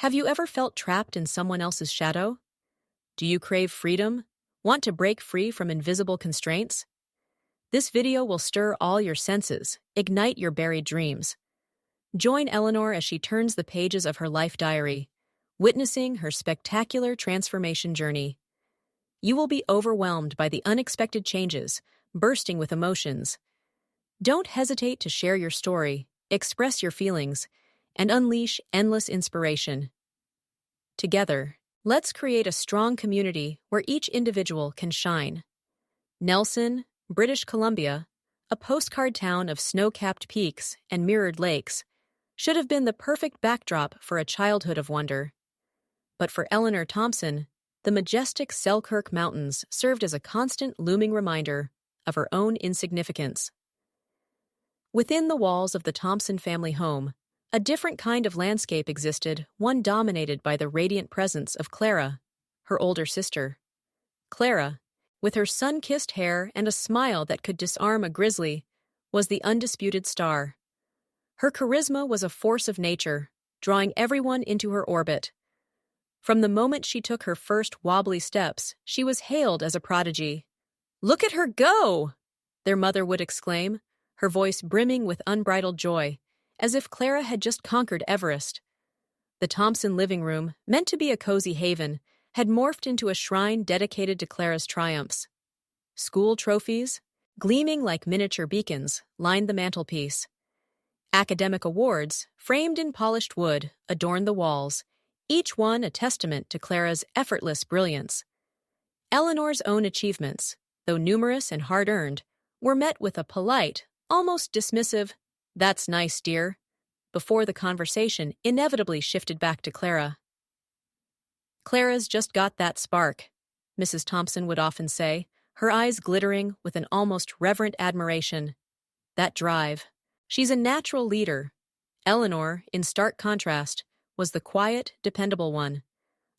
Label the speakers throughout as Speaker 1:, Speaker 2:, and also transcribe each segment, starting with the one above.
Speaker 1: Have you ever felt trapped in someone else's shadow? Do you crave freedom? Want to break free from invisible constraints? This video will stir all your senses, ignite your buried dreams. Join Eleanor as she turns the pages of her life diary, witnessing her spectacular transformation journey. You will be overwhelmed by the unexpected changes, bursting with emotions. Don't hesitate to share your story, express your feelings, and unleash endless inspiration. Together, let's create a strong community where each individual can shine. Nelson, British Columbia, a postcard town of snow-capped peaks and mirrored lakes, should have been the perfect backdrop for a childhood of wonder. But for Eleanor Thompson, the majestic Selkirk Mountains served as a constant looming reminder of her own insignificance. Within the walls of the Thompson family home, a different kind of landscape existed, one dominated by the radiant presence of Clara, her older sister. Clara, with her sun-kissed hair and a smile that could disarm a grizzly, was the undisputed star. Her charisma was a force of nature, drawing everyone into her orbit. From the moment she took her first wobbly steps, she was hailed as a prodigy. "Look at her go!" their mother would exclaim, her voice brimming with unbridled joy, as if Clara had just conquered Everest. The Thompson living room, meant to be a cozy haven, had morphed into a shrine dedicated to Clara's triumphs. School trophies, gleaming like miniature beacons, lined the mantelpiece. Academic awards, framed in polished wood, adorned the walls, each one a testament to Clara's effortless brilliance. Eleanor's own achievements, though numerous and hard-earned, were met with a polite, almost dismissive, "That's nice, dear," before the conversation inevitably shifted back to Clara. "Clara's just got that spark," Mrs. Thompson would often say, her eyes glittering with an almost reverent admiration. "That drive. She's a natural leader." Eleanor, in stark contrast, was the quiet, dependable one,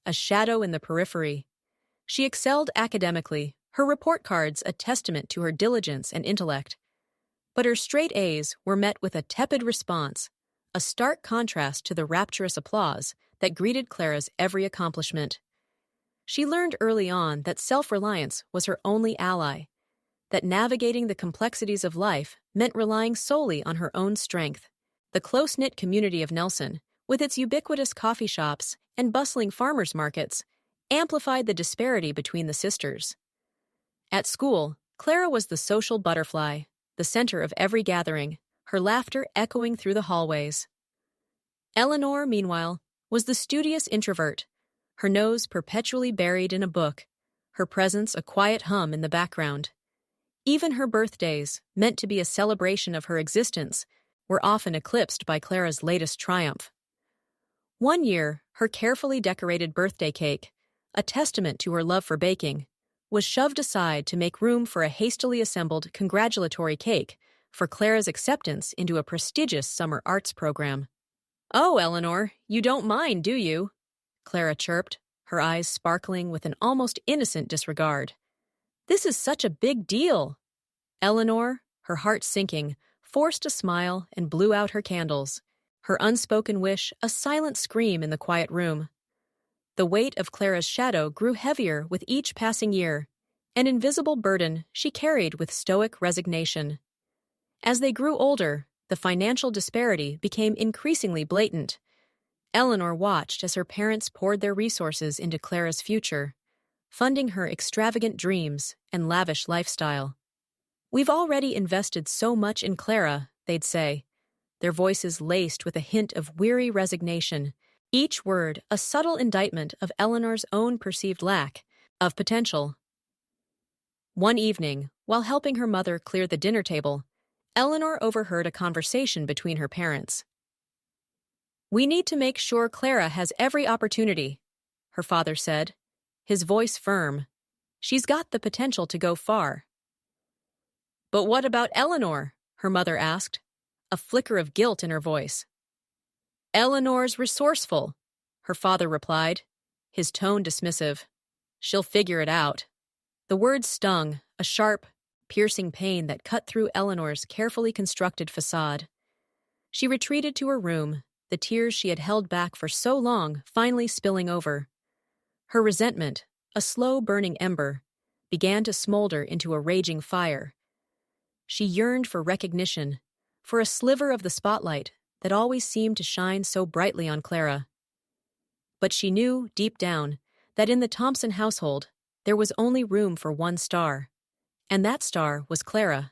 Speaker 1: a shadow in the periphery. She excelled academically, her report cards a testament to her diligence and intellect. But her straight A's were met with a tepid response, a stark contrast to the rapturous applause that greeted Clara's every accomplishment. She learned early on that self-reliance was her only ally, that navigating the complexities of life meant relying solely on her own strength. The close-knit community of Nelson, with its ubiquitous coffee shops and bustling farmers' markets, amplified the disparity between the sisters. At school, Clara was the social butterfly, the center of every gathering, her laughter echoing through the hallways. Eleanor, meanwhile, was the studious introvert, her nose perpetually buried in a book, her presence a quiet hum in the background. Even her birthdays, meant to be a celebration of her existence, were often eclipsed by Clara's latest triumph. One year, her carefully decorated birthday cake, a testament to her love for baking, was shoved aside to make room for a hastily assembled congratulatory cake for Clara's acceptance into a prestigious summer arts program. "Oh, Eleanor, you don't mind, do you?" Clara chirped, her eyes sparkling with an almost innocent disregard. "This is such a big deal." Eleanor, her heart sinking, forced a smile and blew out her candles, her unspoken wish a silent scream in the quiet room. The weight of Clara's shadow grew heavier with each passing year, an invisible burden she carried with stoic resignation. As they grew older, the financial disparity became increasingly blatant. Eleanor watched as her parents poured their resources into Clara's future, funding her extravagant dreams and lavish lifestyle. "We've already invested so much in Clara," they'd say, their voices laced with a hint of weary resignation, each word a subtle indictment of Eleanor's own perceived lack of potential. One evening, while helping her mother clear the dinner table, Eleanor overheard a conversation between her parents. "We need to make sure Clara has every opportunity," her father said, his voice firm. "She's got the potential to go far." "But what about Eleanor?" her mother asked, a flicker of guilt in her voice. "Eleanor's resourceful," her father replied, his tone dismissive. "She'll figure it out." The words stung, a sharp, piercing pain that cut through Eleanor's carefully constructed facade. She retreated to her room, the tears she had held back for so long finally spilling over. Her resentment, a slow-burning ember, began to smolder into a raging fire. She yearned for recognition, for a sliver of the spotlight that always seemed to shine so brightly on Clara. But she knew, deep down, that in the Thompson household, there was only room for one star. And that star was Clara.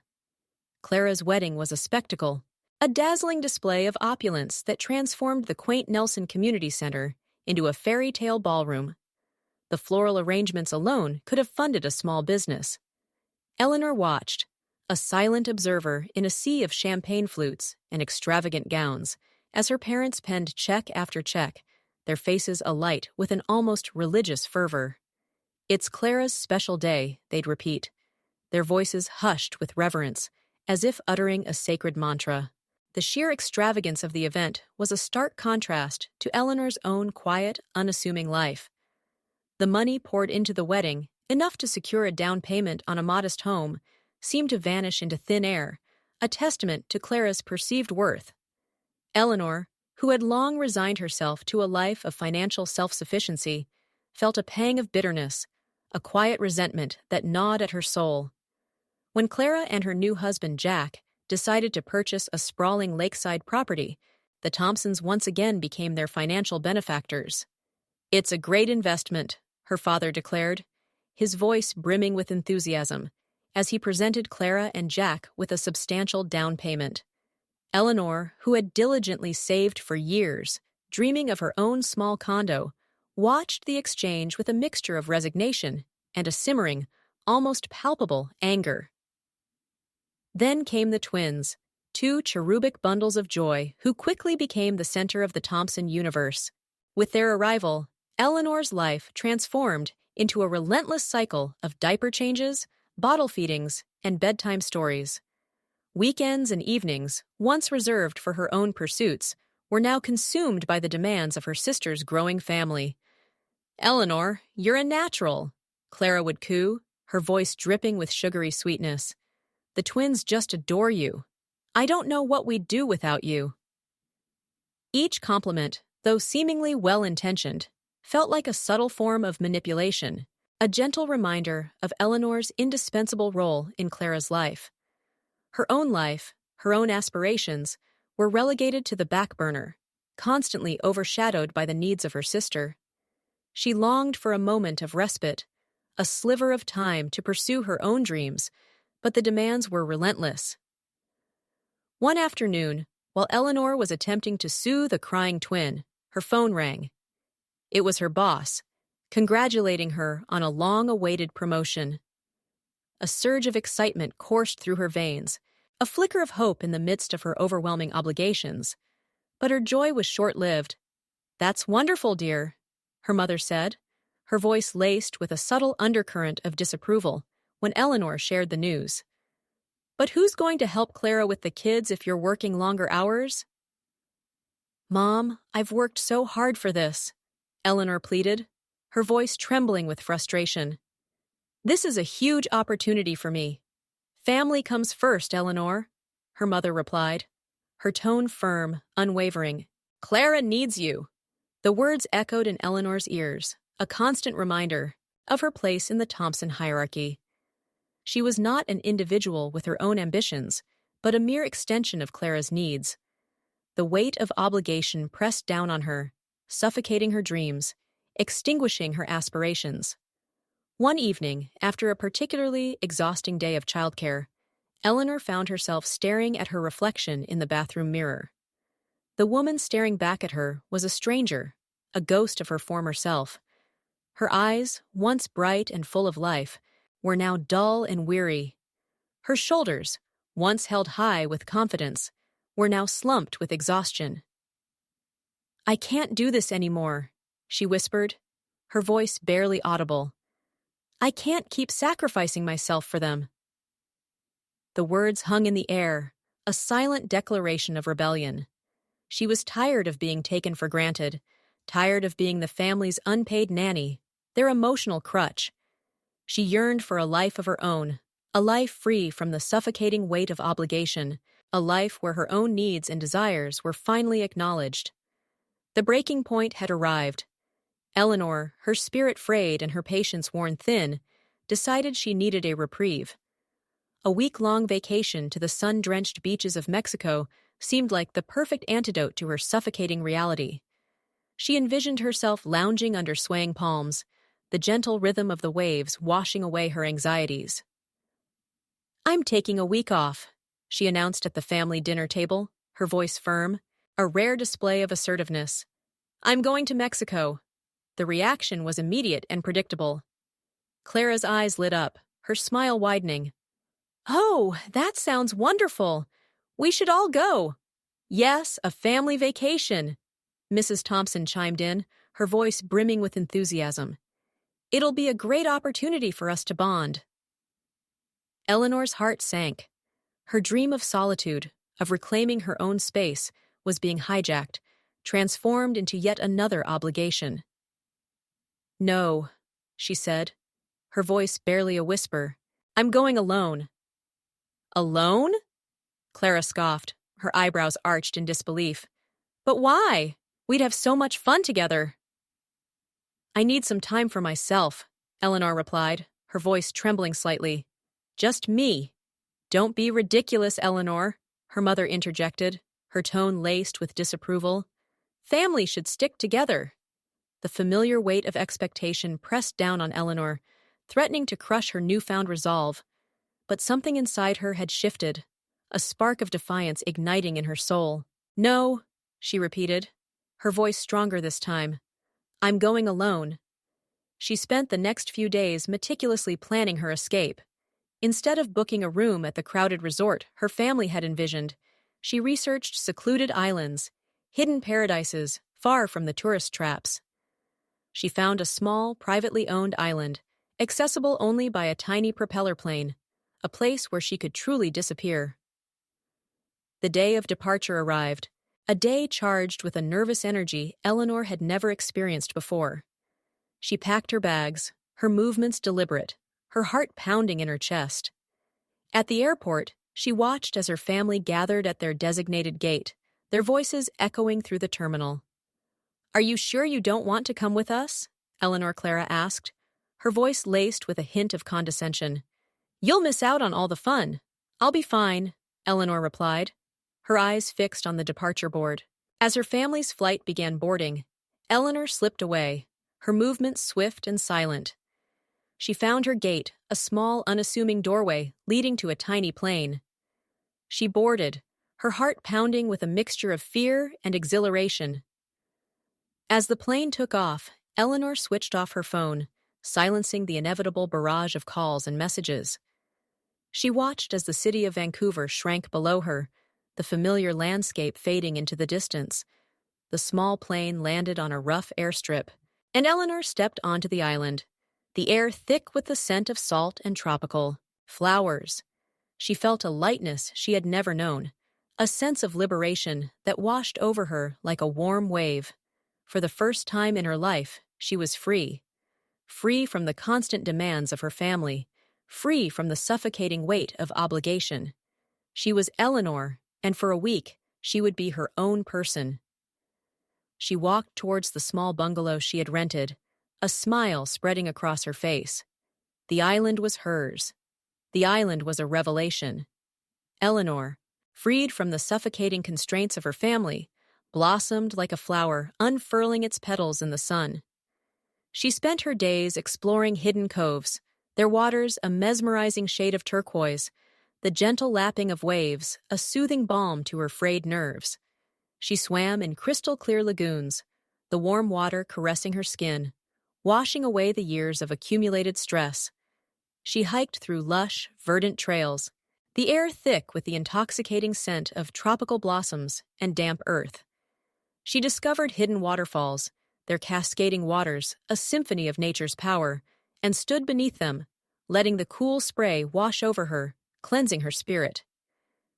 Speaker 1: Clara's wedding was a spectacle, a dazzling display of opulence that transformed the quaint Nelson Community Center into a fairy tale ballroom. The floral arrangements alone could have funded a small business. Eleanor watched, a silent observer in a sea of champagne flutes and extravagant gowns, as her parents penned check after check, their faces alight with an almost religious fervor. "It's Clara's special day," they'd repeat, their voices hushed with reverence, as if uttering a sacred mantra. The sheer extravagance of the event was a stark contrast to Eleanor's own quiet, unassuming life. The money poured into the wedding, enough to secure a down payment on a modest home, seemed to vanish into thin air, a testament to Clara's perceived worth. Eleanor, who had long resigned herself to a life of financial self-sufficiency, felt a pang of bitterness, a quiet resentment that gnawed at her soul. When Clara and her new husband, Jack, decided to purchase a sprawling lakeside property, the Thompsons once again became their financial benefactors. "It's a great investment," her father declared, his voice brimming with enthusiasm, as he presented Clara and Jack with a substantial down payment. Eleanor, who had diligently saved for years, dreaming of her own small condo, watched the exchange with a mixture of resignation and a simmering, almost palpable anger. Then came the twins, two cherubic bundles of joy who quickly became the center of the Thompson universe. With their arrival, Eleanor's life transformed into a relentless cycle of diaper changes, bottle feedings, and bedtime stories. Weekends and evenings, once reserved for her own pursuits, were now consumed by the demands of her sister's growing family. "Eleanor, you're a natural," Clara would coo, her voice dripping with sugary sweetness. "The twins just adore you. I don't know what we'd do without you." Each compliment, though seemingly well-intentioned, felt like a subtle form of manipulation, a gentle reminder of Eleanor's indispensable role in Clara's life. Her own life, her own aspirations, were relegated to the back burner, constantly overshadowed by the needs of her sister. She longed for a moment of respite, a sliver of time to pursue her own dreams, but the demands were relentless. One afternoon, while Eleanor was attempting to soothe a crying twin, her phone rang. It was her boss, congratulating her on a long-awaited promotion. A surge of excitement coursed through her veins, a flicker of hope in the midst of her overwhelming obligations. But her joy was short-lived. "That's wonderful, dear," her mother said, her voice laced with a subtle undercurrent of disapproval when Eleanor shared the news. "But who's going to help Clara with the kids if you're working longer hours?" "Mom, I've worked so hard for this," Eleanor pleaded, her voice trembling with frustration. "This is a huge opportunity for me." "Family comes first, Eleanor," her mother replied, her tone firm, unwavering. "Clara needs you." The words echoed in Eleanor's ears, a constant reminder of her place in the Thompson hierarchy. She was not an individual with her own ambitions, but a mere extension of Clara's needs. The weight of obligation pressed down on her, suffocating her dreams, extinguishing her aspirations. One evening, after a particularly exhausting day of childcare, Eleanor found herself staring at her reflection in the bathroom mirror. The woman staring back at her was a stranger, a ghost of her former self. Her eyes, once bright and full of life, were now dull and weary. Her shoulders, once held high with confidence, were now slumped with exhaustion. "I can't do this anymore," she whispered, her voice barely audible. "I can't keep sacrificing myself for them." The words hung in the air, a silent declaration of rebellion. She was tired of being taken for granted, tired of being the family's unpaid nanny, their emotional crutch. She yearned for a life of her own, a life free from the suffocating weight of obligation, a life where her own needs and desires were finally acknowledged. The breaking point had arrived. Eleanor, her spirit frayed and her patience worn thin, decided she needed a reprieve. A week-long vacation to the sun-drenched beaches of Mexico seemed like the perfect antidote to her suffocating reality. She envisioned herself lounging under swaying palms, the gentle rhythm of the waves washing away her anxieties. "I'm taking a week off," she announced at the family dinner table, her voice firm, a rare display of assertiveness. "I'm going to Mexico." The reaction was immediate and predictable. Clara's eyes lit up, her smile widening. "Oh, that sounds wonderful! We should all go!" "Yes, a family vacation," Mrs. Thompson chimed in, her voice brimming with enthusiasm. "It'll be a great opportunity for us to bond." Eleanor's heart sank. Her dream of solitude, of reclaiming her own space, was being hijacked, transformed into yet another obligation. "No," she said, her voice barely a whisper. "I'm going alone." "Alone?" Clara scoffed, her eyebrows arched in disbelief. "But why? We'd have so much fun together." "I need some time for myself," Eleanor replied, her voice trembling slightly. "Just me." "Don't be ridiculous, Eleanor," her mother interjected, her tone laced with disapproval. "Family should stick together." The familiar weight of expectation pressed down on Eleanor, threatening to crush her newfound resolve. But something inside her had shifted, a spark of defiance igniting in her soul. "No," she repeated, her voice stronger this time. "I'm going alone." She spent the next few days meticulously planning her escape. Instead of booking a room at the crowded resort her family had envisioned, she researched secluded islands, hidden paradises, far from the tourist traps. She found a small, privately owned island, accessible only by a tiny propeller plane, a place where she could truly disappear. The day of departure arrived, a day charged with a nervous energy Eleanor had never experienced before. She packed her bags, her movements deliberate, her heart pounding in her chest. At the airport, she watched as her family gathered at their designated gate, their voices echoing through the terminal. "Are you sure you don't want to come with us?" Eleanor Clara asked, her voice laced with a hint of condescension. "You'll miss out on all the fun." "I'll be fine," Eleanor replied, her eyes fixed on the departure board. As her family's flight began boarding, Eleanor slipped away, her movements swift and silent. She found her gate, a small, unassuming doorway leading to a tiny plane. She boarded, her heart pounding with a mixture of fear and exhilaration. As the plane took off, Eleanor switched off her phone, silencing the inevitable barrage of calls and messages. She watched as the city of Vancouver shrank below her, the familiar landscape fading into the distance. The small plane landed on a rough airstrip, and Eleanor stepped onto the island, the air thick with the scent of salt and tropical flowers. She felt a lightness she had never known, a sense of liberation that washed over her like a warm wave. For the first time in her life, she was free. Free from the constant demands of her family, free from the suffocating weight of obligation. She was Eleanor, and for a week, she would be her own person. She walked towards the small bungalow she had rented, a smile spreading across her face. The island was hers. The island was a revelation. Eleanor, freed from the suffocating constraints of her family, blossomed like a flower unfurling its petals in the sun. She spent her days exploring hidden coves, their waters a mesmerizing shade of turquoise, the gentle lapping of waves a soothing balm to her frayed nerves. She swam in crystal-clear lagoons, the warm water caressing her skin, washing away the years of accumulated stress. She hiked through lush, verdant trails, the air thick with the intoxicating scent of tropical blossoms and damp earth. She discovered hidden waterfalls, their cascading waters a symphony of nature's power, and stood beneath them, letting the cool spray wash over her, cleansing her spirit.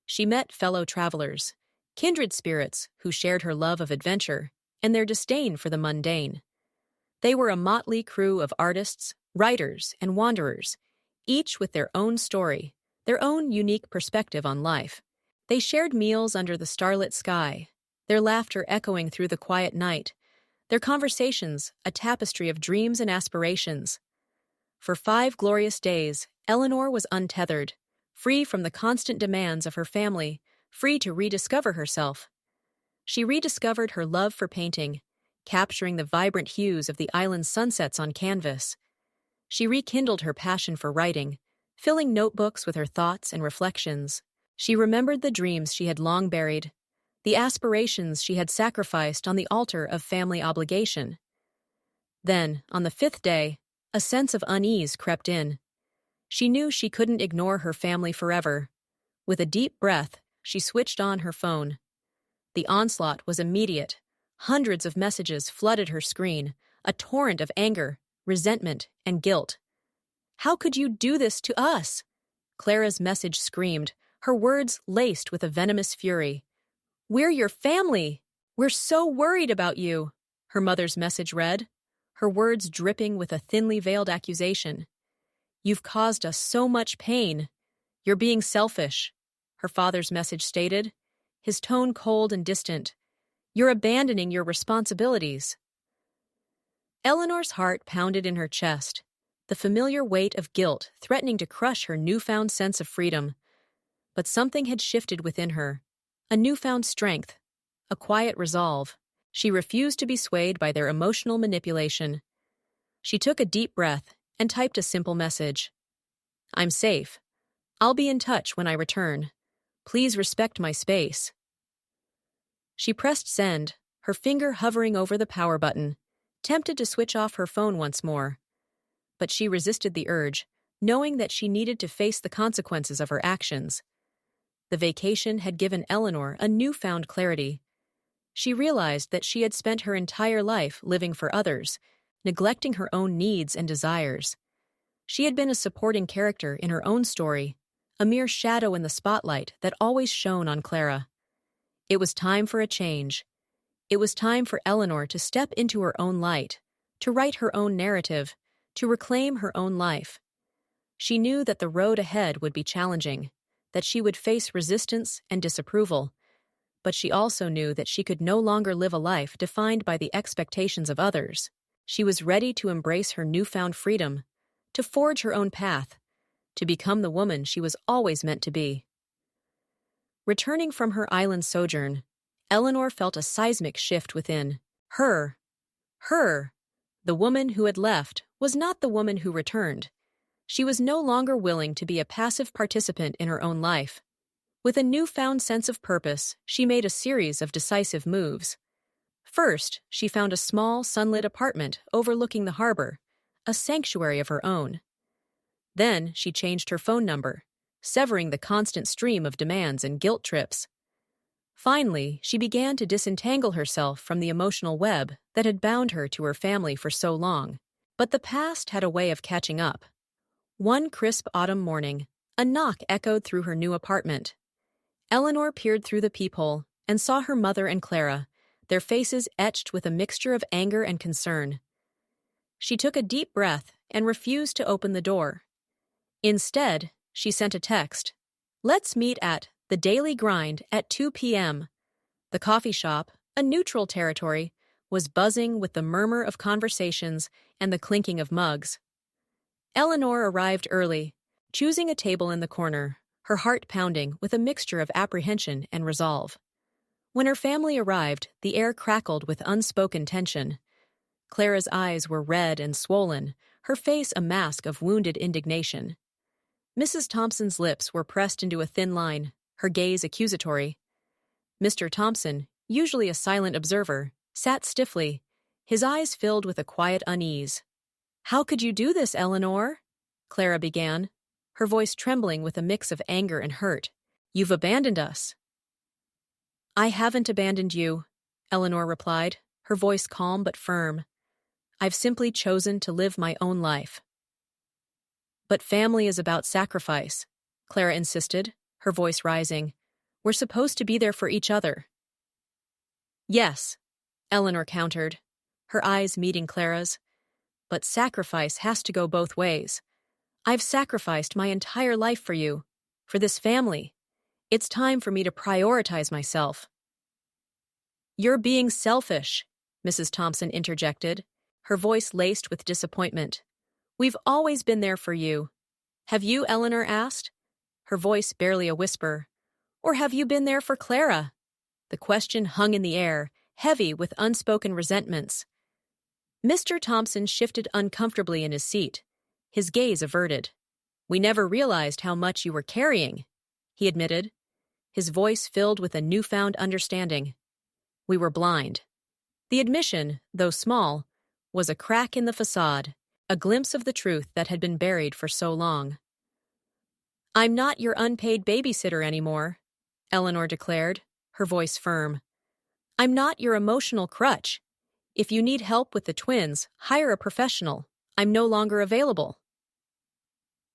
Speaker 1: She met fellow travelers, kindred spirits who shared her love of adventure and their disdain for the mundane. They were a motley crew of artists, writers, and wanderers, each with their own story, their own unique perspective on life. They shared meals under the starlit sky, their laughter echoing through the quiet night, their conversations a tapestry of dreams and aspirations. For 5 glorious days, Eleanor was untethered, free from the constant demands of her family, free to rediscover herself. She rediscovered her love for painting, capturing the vibrant hues of the island's sunsets on canvas. She rekindled her passion for writing, filling notebooks with her thoughts and reflections. She remembered the dreams she had long buried, the aspirations she had sacrificed on the altar of family obligation. Then, on the 5th day, a sense of unease crept in. She knew she couldn't ignore her family forever. With a deep breath, she switched on her phone. The onslaught was immediate. Hundreds of messages flooded her screen, a torrent of anger, resentment, and guilt. "How could you do this to us?" Clara's message screamed, her words laced with a venomous fury. "We're your family. We're so worried about you," her mother's message read, her words dripping with a thinly veiled accusation. "You've caused us so much pain. You're being selfish," her father's message stated, his tone cold and distant. "You're abandoning your responsibilities." Eleanor's heart pounded in her chest, the familiar weight of guilt threatening to crush her newfound sense of freedom. But something had shifted within her, a newfound strength, a quiet resolve. She refused to be swayed by their emotional manipulation. She took a deep breath and typed a simple message. "I'm safe. I'll be in touch when I return. Please respect my space." She pressed send, her finger hovering over the power button, tempted to switch off her phone once more. But she resisted the urge, knowing that she needed to face the consequences of her actions. The vacation had given Eleanor a newfound clarity. She realized that she had spent her entire life living for others, neglecting her own needs and desires. She had been a supporting character in her own story, a mere shadow in the spotlight that always shone on Clara. It was time for a change. It was time for Eleanor to step into her own light, to write her own narrative, to reclaim her own life. She knew that the road ahead would be challenging, that she would face resistance and disapproval, but she also knew that she could no longer live a life defined by the expectations of others. She was ready to embrace her newfound freedom, to forge her own path, to become the woman she was always meant to be. Returning from her island sojourn, Eleanor felt a seismic shift within. Her, the woman who had left, was not the woman who returned. She was no longer willing to be a passive participant in her own life. With a newfound sense of purpose, she made a series of decisive moves. First, she found a small, sunlit apartment overlooking the harbor, a sanctuary of her own. Then she changed her phone number, severing the constant stream of demands and guilt trips. Finally, she began to disentangle herself from the emotional web that had bound her to her family for so long. But the past had a way of catching up. One crisp autumn morning, a knock echoed through her new apartment. Eleanor peered through the peephole and saw her mother and Clara, their faces etched with a mixture of anger and concern. She took a deep breath and refused to open the door. Instead, she sent a text. "Let's meet at The Daily Grind at 2 p.m. The coffee shop, a neutral territory, was buzzing with the murmur of conversations and the clinking of mugs. Eleanor arrived early, choosing a table in the corner, her heart pounding with a mixture of apprehension and resolve. When her family arrived, the air crackled with unspoken tension. Clara's eyes were red and swollen, her face a mask of wounded indignation. Mrs. Thompson's lips were pressed into a thin line, her gaze accusatory. Mr. Thompson, usually a silent observer, sat stiffly, his eyes filled with a quiet unease. "How could you do this, Eleanor?" Clara began, her voice trembling with a mix of anger and hurt. "You've abandoned us." "I haven't abandoned you," Eleanor replied, her voice calm but firm. "I've simply chosen to live my own life." "But family is about sacrifice," Clara insisted, her voice rising. "We're supposed to be there for each other." "Yes," Eleanor countered, her eyes meeting Clara's. "But sacrifice has to go both ways. I've sacrificed my entire life for you, for this family. It's time for me to prioritize myself." "You're being selfish," Mrs. Thompson interjected, her voice laced with disappointment. "We've always been there for you." "Have you?" Eleanor asked, her voice barely a whisper. "Or have you been there for Clara?" The question hung in the air, heavy with unspoken resentments. Mr. Thompson shifted uncomfortably in his seat, his gaze averted. "We never realized how much you were carrying," he admitted, his voice filled with a newfound understanding. "We were blind." The admission, though small, was a crack in the facade, a glimpse of the truth that had been buried for so long. "I'm not your unpaid babysitter anymore," Eleanor declared, her voice firm. "I'm not your emotional crutch. If you need help with the twins, hire a professional. I'm no longer available."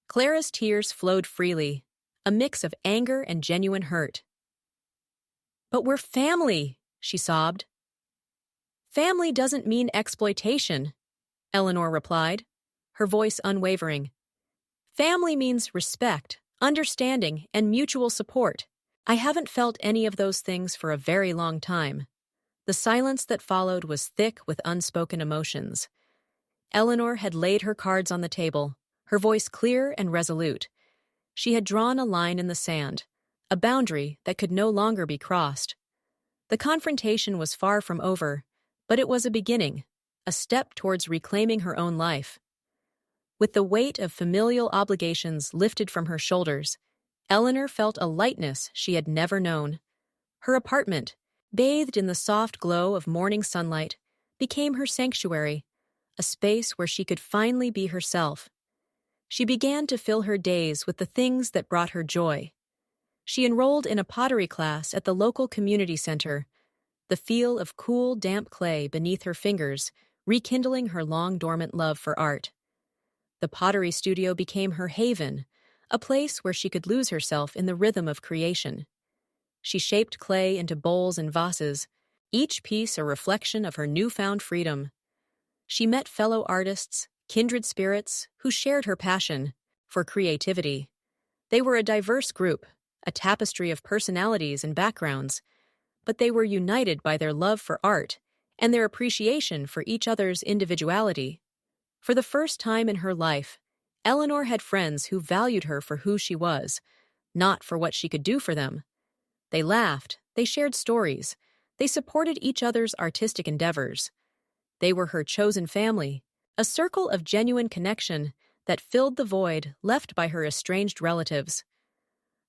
Speaker 1: Clara's tears flowed freely, a mix of anger and genuine hurt. "But we're family," she sobbed. "Family doesn't mean exploitation," Eleanor replied, her voice unwavering. "Family means respect, understanding, and mutual support. I haven't felt any of those things for a very long time." The silence that followed was thick with unspoken emotions. Eleanor had laid her cards on the table, her voice clear and resolute. She had drawn a line in the sand, a boundary that could no longer be crossed. The confrontation was far from over, but it was a beginning, a step towards reclaiming her own life. With the weight of familial obligations lifted from her shoulders, Eleanor felt a lightness she had never known. Her apartment, bathed in the soft glow of morning sunlight, became her sanctuary, a space where she could finally be herself. She began to fill her days with the things that brought her joy. She enrolled in a pottery class at the local community center, the feel of cool, damp clay beneath her fingers rekindling her long-dormant love for art. The pottery studio became her haven, a place where she could lose herself in the rhythm of creation. She shaped clay into bowls and vases, each piece a reflection of her newfound freedom. She met fellow artists, kindred spirits, who shared her passion for creativity. They were a diverse group, a tapestry of personalities and backgrounds, but they were united by their love for art and their appreciation for each other's individuality. For the first time in her life, Eleanor had friends who valued her for who she was, not for what she could do for them. They laughed, they shared stories, they supported each other's artistic endeavors. They were her chosen family, a circle of genuine connection that filled the void left by her estranged relatives.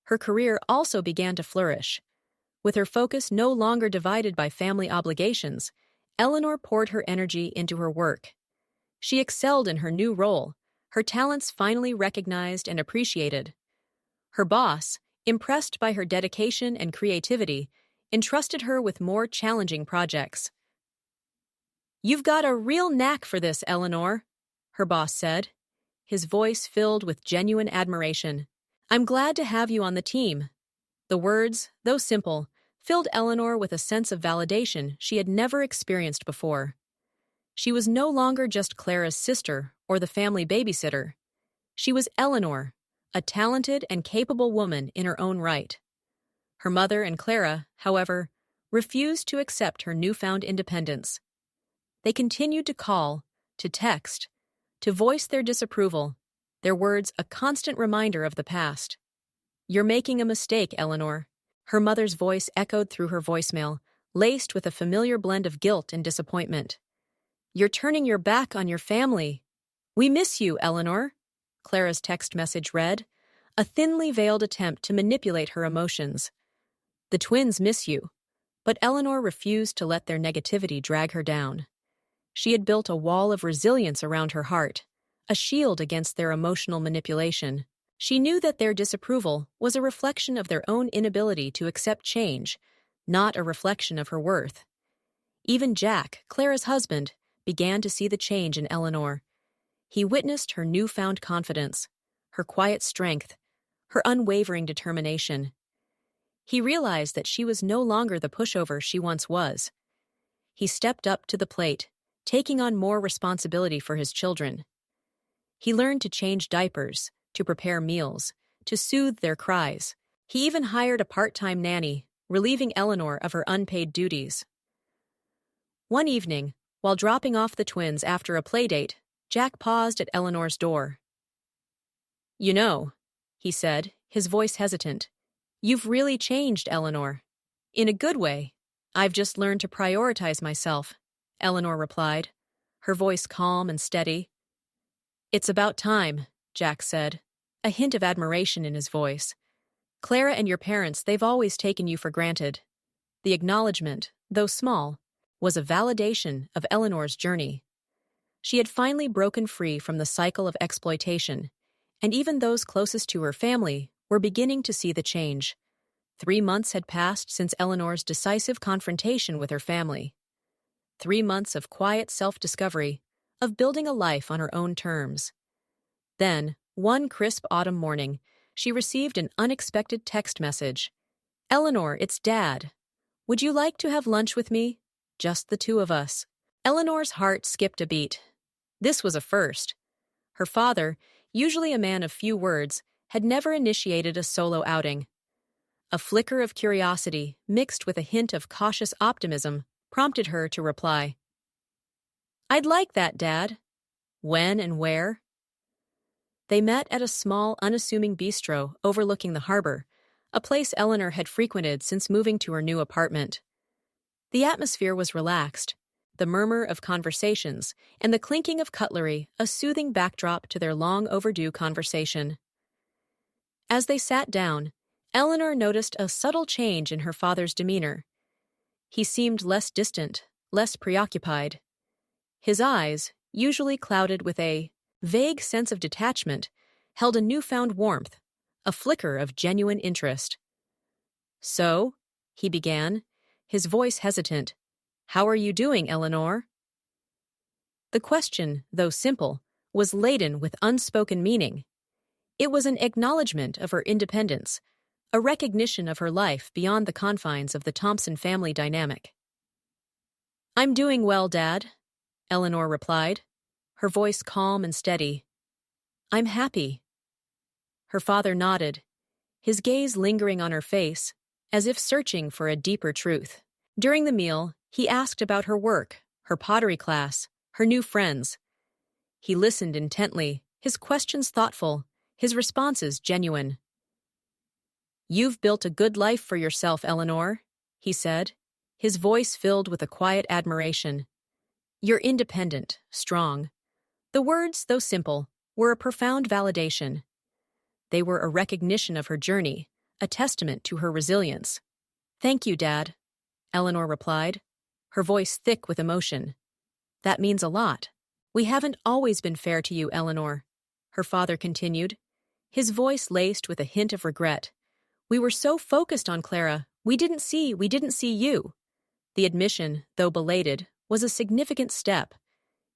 Speaker 1: Her career also began to flourish. With her focus no longer divided by family obligations, Eleanor poured her energy into her work. She excelled in her new role, her talents finally recognized and appreciated. Her boss, impressed by her dedication and creativity, entrusted her with more challenging projects. "You've got a real knack for this, Eleanor," her boss said, his voice filled with genuine admiration. "I'm glad to have you on the team." The words, though simple, filled Eleanor with a sense of validation she had never experienced before. She was no longer just Clara's sister or the family babysitter. She was Eleanor, a talented and capable woman in her own right. Her mother and Clara, however, refused to accept her newfound independence. They continued to call, to text, to voice their disapproval, their words a constant reminder of the past. "You're making a mistake, Eleanor," her mother's voice echoed through her voicemail, laced with a familiar blend of guilt and disappointment. "You're turning your back on your family." "We miss you, Eleanor," Clara's text message read, a thinly veiled attempt to manipulate her emotions. "The twins miss you." But Eleanor refused to let their negativity drag her down. She had built a wall of resilience around her heart, a shield against their emotional manipulation. She knew that their disapproval was a reflection of their own inability to accept change, not a reflection of her worth. Even Jack, Clara's husband, began to see the change in Eleanor. He witnessed her newfound confidence, her quiet strength, her unwavering determination. He realized that she was no longer the pushover she once was. He stepped up to the plate, taking on more responsibility for his children. He learned to change diapers, to prepare meals, to soothe their cries. He even hired a part-time nanny, relieving Eleanor of her unpaid duties. One evening, while dropping off the twins after a playdate, Jack paused at Eleanor's door. "You know," he said, his voice hesitant, "you've really changed, Eleanor." "In a good way. I've just learned to prioritize myself," Eleanor replied, her voice calm and steady. "It's about time," Jack said, a hint of admiration in his voice. "Clara and your parents, they've always taken you for granted." The acknowledgement, though small, was a validation of Eleanor's journey. She had finally broken free from the cycle of exploitation, and even those closest to her family were beginning to see the change. 3 months had passed since Eleanor's decisive confrontation with her family. 3 months of quiet self-discovery, of building a life on her own terms. Then, one crisp autumn morning, she received an unexpected text message. "Eleanor, it's Dad. Would you like to have lunch with me? Just the two of us." Eleanor's heart skipped a beat. This was a first. Her father, usually a man of few words, had never initiated a solo outing. A flicker of curiosity, mixed with a hint of cautious optimism, prompted her to reply. "I'd like that, Dad. When and where?" They met at a small, unassuming bistro overlooking the harbor, a place Eleanor had frequented since moving to her new apartment. The atmosphere was relaxed, the murmur of conversations and the clinking of cutlery a soothing backdrop to their long-overdue conversation. As they sat down, Eleanor noticed a subtle change in her father's demeanor. He seemed less distant, less preoccupied. His eyes, usually clouded with a vague sense of detachment, held a newfound warmth, a flicker of genuine interest. "So," he began, his voice hesitant, "how are you doing, Eleanor?" The question, though simple, was laden with unspoken meaning. It was an acknowledgement of her independence, a recognition of her life beyond the confines of the Thompson family dynamic. "I'm doing well, Dad," Eleanor replied, her voice calm and steady. "I'm happy." Her father nodded, his gaze lingering on her face, as if searching for a deeper truth. During the meal, he asked about her work, her pottery class, her new friends. He listened intently, his questions thoughtful, his responses genuine. "You've built a good life for yourself, Eleanor," he said, his voice filled with a quiet admiration. "You're independent, strong." The words, though simple, were a profound validation. They were a recognition of her journey, a testament to her resilience. "Thank you, Dad," Eleanor replied, her voice thick with emotion. "That means a lot. We haven't always been fair to you, Eleanor," her father continued, his voice laced with a hint of regret. "We were so focused on Clara, we didn't see you." The admission, though belated, was a significant step.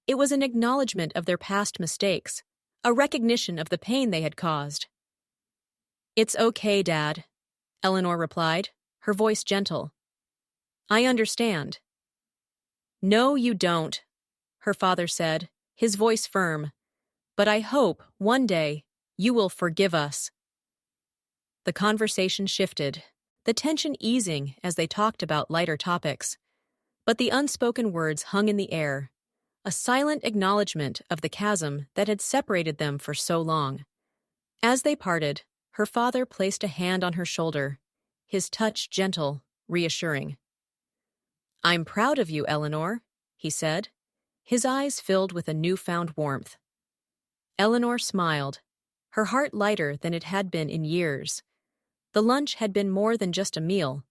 Speaker 1: It was an acknowledgement of their past mistakes, a recognition of the pain they had caused. "It's okay, Dad," Eleanor replied, her voice gentle. "I understand." "No, you don't," her father said, his voice firm. "But I hope, one day, you will forgive us." The conversation shifted, the tension easing as they talked about lighter topics. But the unspoken words hung in the air, a silent acknowledgement of the chasm that had separated them for so long. As they parted, her father placed a hand on her shoulder, his touch gentle, reassuring. "I'm proud of you, Eleanor," he said, his eyes filled with a newfound warmth. Eleanor smiled, her heart lighter than it had been in years. The lunch had been more than just a meal.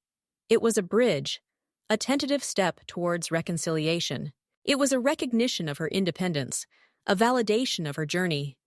Speaker 1: It was a bridge, a tentative step towards reconciliation. It was a recognition of her independence, a validation of her journey,